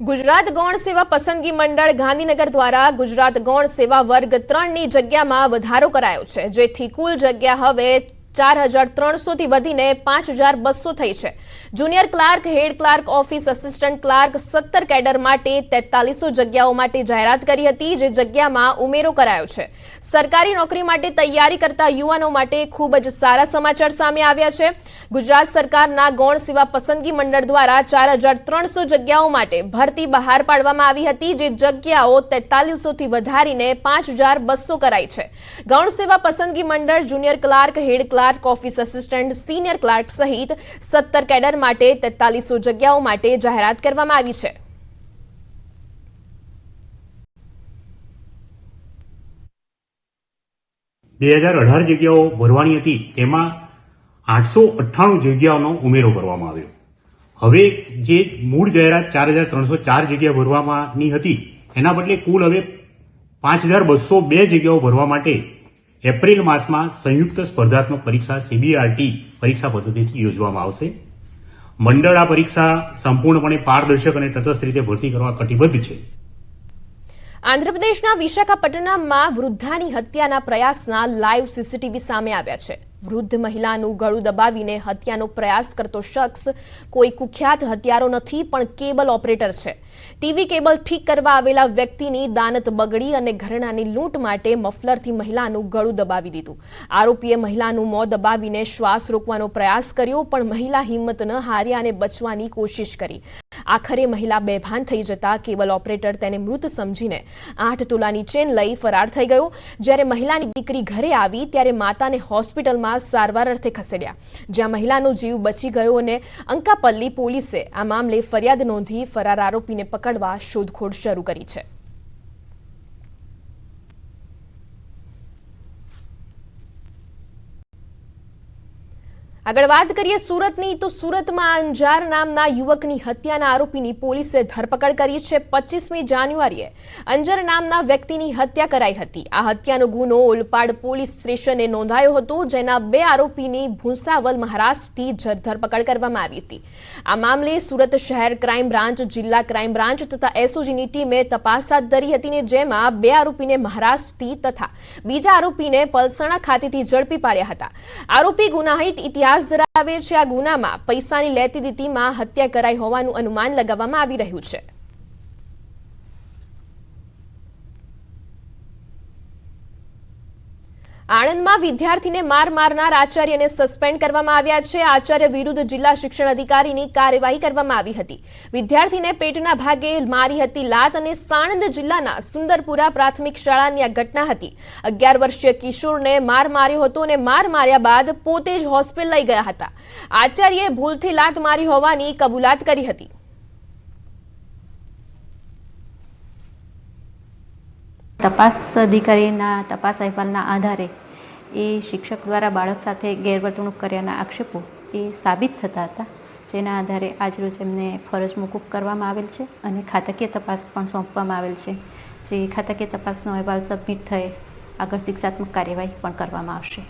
ગુજરાત ગૌણ સેવા પસંદગી મંડળ ગાંધીનગર દ્વારા ગુજરાત ગૌણ સેવા વર્ગ 3 ની જગ્યામાં વધારો કરાયો છે, જેથી કુલ જગ્યા હવે 4300 થી વધીને 5200 થઈ છે। Junior clerk, head clerk, office assistant clerk 17 cadre માટે 4300 જગ્યાઓ માટે જાહેરાત કરી હતી, જે જગ્યામાં ઉમેરો કરાયો છે। સરકારી નોકરી માટે તૈયારી કરતા યુવાનો માટે ખૂબ જ સારા સમાચાર સામે આવ્યા છે। ગુજરાત સરકારના ગૌણ સેવા પસંદગી મંડળ દ્વારા 4300 જગ્યાઓ માટે ભરતી બહાર પાડવામાં આવી હતી, જે જગ્યાઓ 4300 થી વધારીને 5200 કરાઈ છે। ગૌણ સેવા પસંદગી મંડળ junior clerk, head clerk, office assistant, senior clerk સહિત 17 કેડર માટે 4300 જગ્યાઓ માટે જાહેરાત કરવામાં આવી છે। જગ્યાઓ ભરવાની હતી, તેમાં 898 જગ્યાઓનો ઉમેરો કરવામાં આવ્યો। હવે જે મૂળ જાહેરાત 4304 જગ્યા ભરવાની હતી, એના બદલે કુલ હવે 5202 જગ્યાઓ ભરવા માટે એપ્રિલ માસમાં સંયુક્ત સ્પર્ધાત્મક પરીક્ષા CBRT પરીક્ષા પદ્ધતિથી યોજવામાં આવશે। મંડળ આ પરીક્ષા સંપૂર્ણપણે પારદર્શક અને તટસ્થ રીતે ભરતી કરવા કટિબદ્ધ છે। આંધ્રપ્રદેશના વિશાખાપટ્ટનમમાં વૃદ્ધાની હત્યાના પ્રયાસના લાઈવ સીસીટીવી સામે આવ્યા છે। વૃદ્ધ મહિલાનું ગળું દબાવીને હત્યાનો પ્રયાસ કરતો શખ્સ કોઈ કુખ્યાત હત્યારો નથી, પણ કેબલ ઓપરેટર છે। ટીવી કેબલ ઠીક કરવા આવેલા વ્યક્તિની દાનત બગડી અને ઘરેણાની લૂંટ માટે મફલરથી મહિલાનું ગળું દબાવી દીધું। આરોપીએ મહિલાનું મોં દબાવીને શ્વાસ રોકવાનો પ્રયાસ કર્યો, પણ મહિલા હિંમત ન હારી અને બચવાની કોશિશ કરી। આખરે મહિલા બેભાન થઈ જતા કેબલ ઓપરેટર તેને મૃત સમજીને 8 તોલાની ચેન લઈ ફરાર થઈ ગયો। જ્યારે મહિલાની દીકરી ઘરે આવી ત્યારે માતાને હોસ્પિટલમાં સારવાર અર્થે ખસેડ્યા, જ્યાં મહિલાનો જીવ બચી ગયો અને અંકાપલ્લી પોલીસે આ મામલે ફરિયાદ નોંધી ફરાર આરોપીને પકડવા શોધખોળ શરૂ કરી છે। આગળ વાત કરીએ સુરતની, તો સુરતમાં અંજાર નામના યુવકની હત્યાના આરોપીની પોલીસે ધરપકડ કરી છે। 25મી જાન્યુઆરીએ અંજાર નામના વ્યક્તિની હત્યા કરાઈ હતી। આ હત્યાનો ગુનો ઓલપાડ પોલીસ સ્ટેશને નોંધાયો હતો, જેના 2 આરોપીની ભૂસાવલ મહારાષ્ટ્રથી ધરપકડ કરવામાં આવી હતી। આ મામલે સુરત શહેર ક્રાઇમ બ્રાન્ચ, જિલ્લા ક્રાઇમ બ્રાન્ચ તથા એસઓજીની ટીમે તપાસ હાથ ધરી હતી, ને જેમાં 2 આરોપીને મહારાષ્ટ્રથી તથા બીજા આરોપીને પલસાણા ખાતેથી ઝડપી પાડ્યા હતા। આરોપી ગુનાહિત ઇતિહાસ ધરાવે છે। આ ગુનામાં પૈસાની લેતી દેતીમાં હત્યા કરાઈ હોવાનું અનુમાન લગાવવામાં આવી રહ્યું છે। આણંદમાં વિદ્યાર્થીને માર મારનાર આચાર્યને સસ્પેન્ડ કરવામાં આવ્યા છે। આચાર્ય વિરુદ્ધ જિલ્લા શિક્ષણ અધિકારીની કાર્યવાહી કરવામાં આવી હતી। વિદ્યાર્થીને પેટના ભાગે મારી હતી લાત અને સાણંદ જિલ્લાના સુંદરપુરા પ્રાથમિક શાળાની આ ઘટના હતી। 11 વર્ષીય કિશોરને માર માર્યો હતો અને માર માર્યા બાદ પોતે જ હોસ્પિટલ લઈ ગયા હતા। આચાર્યએ ભૂલથી લાત મારી હોવાની કબૂલાત કરી હતી। તપાસ અધિકારીના તપાસ અહેવાલના આધારે એ શિક્ષક દ્વારા બાળક સાથે ગેરવર્તણૂક કર્યાના આક્ષેપો એ સાબિત થતા હતા, જેના આધારે આજરોજ એમને ફરજ મોકૂફ કરવામાં આવેલ છે અને ખાતાકીય તપાસ પણ સોંપવામાં આવેલ છે। જે ખાતાકીય તપાસનો અહેવાલ સબમિટ થયે આગળ શિક્ષાત્મક કાર્યવાહી પણ કરવામાં આવશે।